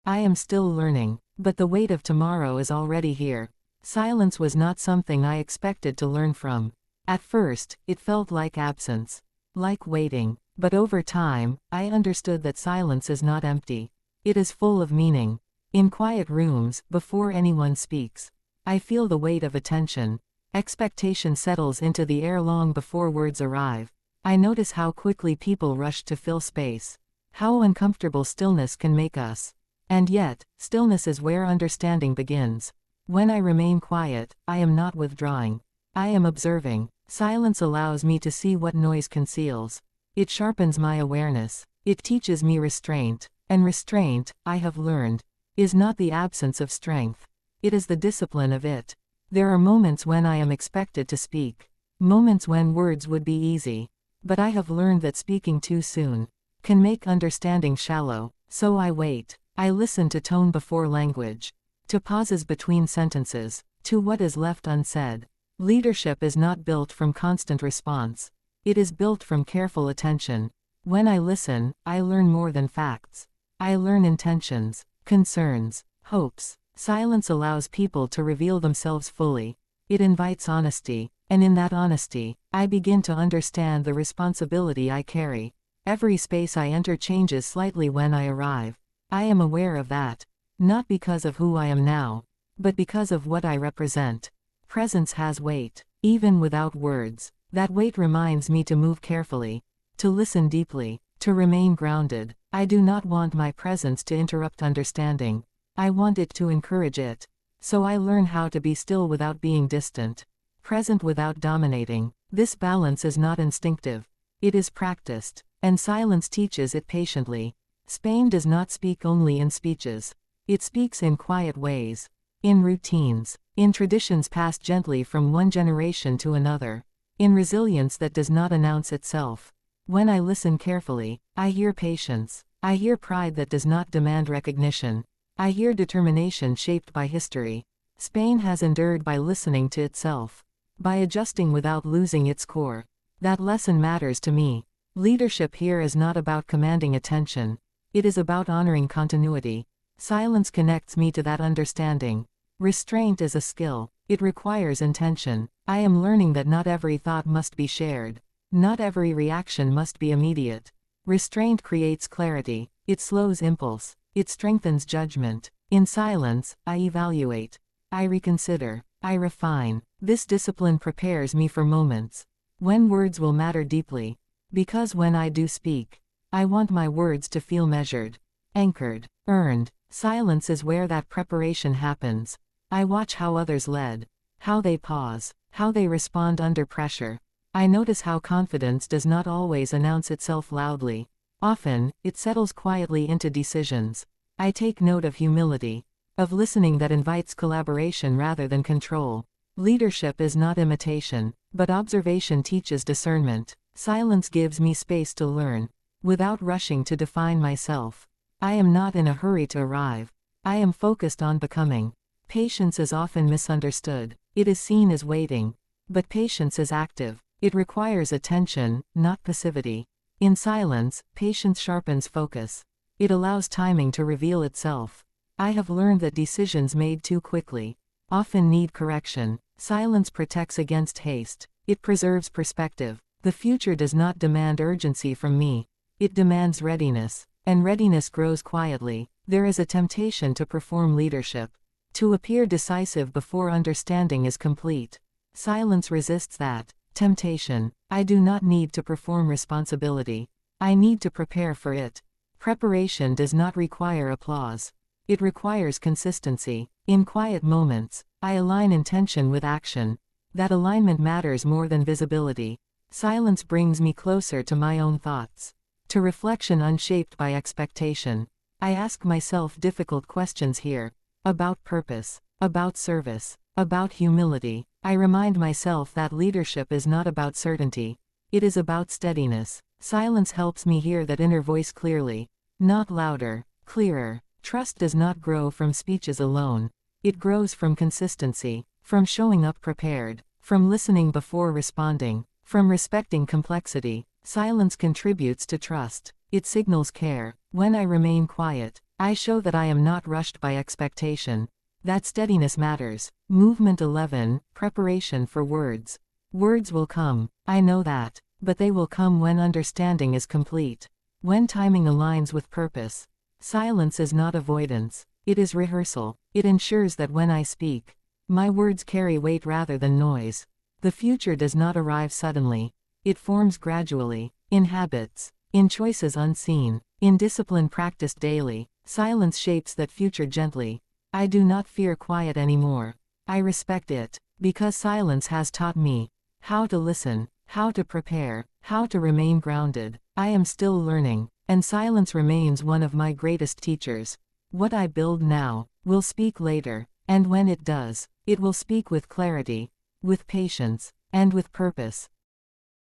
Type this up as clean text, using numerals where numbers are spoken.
I am still learning, but the weight of tomorrow is already here. Silence was not something I expected to learn from. At first, it felt like absence, like waiting, but over time, I understood that silence is not empty. It is full of meaning. In quiet rooms, before anyone speaks, I feel the weight of attention. Expectation settles into the air long before words arrive. I notice how quickly people rush to fill space, how uncomfortable stillness can make us. And yet, stillness is where understanding begins. When I remain quiet, I am not withdrawing. I am observing. Silence allows me to see what noise conceals. It sharpens my awareness. It teaches me restraint. And restraint, I have learned, is not the absence of strength. It is the discipline of it. There are moments when I am expected to speak. Moments when words would be easy. But I have learned that speaking too soon can make understanding shallow. So I wait. I listen to tone before language, to pauses between sentences, to what is left unsaid. Leadership is not built from constant response. It is built from careful attention. When I listen, I learn more than facts. I learn intentions, concerns, hopes. Silence allows people to reveal themselves fully. It invites honesty, and in that honesty, I begin to understand the responsibility I carry. Every space I enter changes slightly when I arrive. I am aware of that, not because of who I am now, but because of what I represent. Presence has weight, even without words. That weight reminds me to move carefully, to listen deeply, to remain grounded. I do not want my presence to interrupt understanding. I want it to encourage it. So I learn how to be still without being distant, present without dominating. This balance is not instinctive. It is practiced, and silence teaches it patiently. Spain does not speak only in speeches. It speaks in quiet ways, in routines, in traditions passed gently from one generation to another, in resilience that does not announce itself. When I listen carefully, I hear patience. I hear pride that does not demand recognition. I hear determination shaped by history. Spain has endured by listening to itself, by adjusting without losing its core. That lesson matters to me. Leadership here is not about commanding attention. It is about honoring continuity. Silence connects me to that understanding. Restraint is a skill. It requires intention. I am learning that not every thought must be shared. Not every reaction must be immediate. Restraint creates clarity. It slows impulse. It strengthens judgment. In silence, I evaluate. I reconsider. I refine. This discipline prepares me for moments when words will matter deeply. Because when I do speak, I want my words to feel measured, anchored, earned. Silence is where that preparation happens. I watch how others lead, how they pause, how they respond under pressure. I notice how confidence does not always announce itself loudly. Often, it settles quietly into decisions. I take note of humility, of listening that invites collaboration rather than control. Leadership is not imitation, but observation teaches discernment. Silence gives me space to learn, without rushing to define myself. I am not in a hurry to arrive. I am focused on becoming. Patience is often misunderstood. It is seen as waiting. But patience is active. It requires attention, not passivity. In silence, patience sharpens focus. It allows timing to reveal itself. I have learned that decisions made too quickly often need correction. Silence protects against haste. It preserves perspective. The future does not demand urgency from me. It demands readiness. And readiness grows quietly. There is a temptation to perform leadership, to appear decisive before understanding is complete. Silence resists that temptation. I do not need to perform responsibility. I need to prepare for it. Preparation does not require applause. It requires consistency. In quiet moments, I align intention with action. That alignment matters more than visibility. Silence brings me closer to my own thoughts, to reflection unshaped by expectation. I ask myself difficult questions here, about purpose, about service, about humility. I remind myself that leadership is not about certainty. It is about steadiness. Silence helps me hear that inner voice clearly, not louder, clearer. Trust does not grow from speeches alone. It grows from consistency, from showing up prepared, from listening before responding, from respecting complexity. Silence contributes to trust. It signals care. When I remain quiet, I show that I am not rushed by expectation. That steadiness matters. Movement 11, preparation for words. Words will come, I know that, but they will come when understanding is complete. When timing aligns with purpose. Silence is not avoidance, it is rehearsal. It ensures that when I speak, my words carry weight rather than noise. The future does not arrive suddenly. It forms gradually, in habits, in choices unseen, in discipline practiced daily. Silence shapes that future gently. I do not fear quiet anymore. I respect it, because silence has taught me how to listen, how to prepare, how to remain grounded. I am still learning, and silence remains one of my greatest teachers. What I build now will speak later, and when it does, it will speak with clarity, with patience, and with purpose.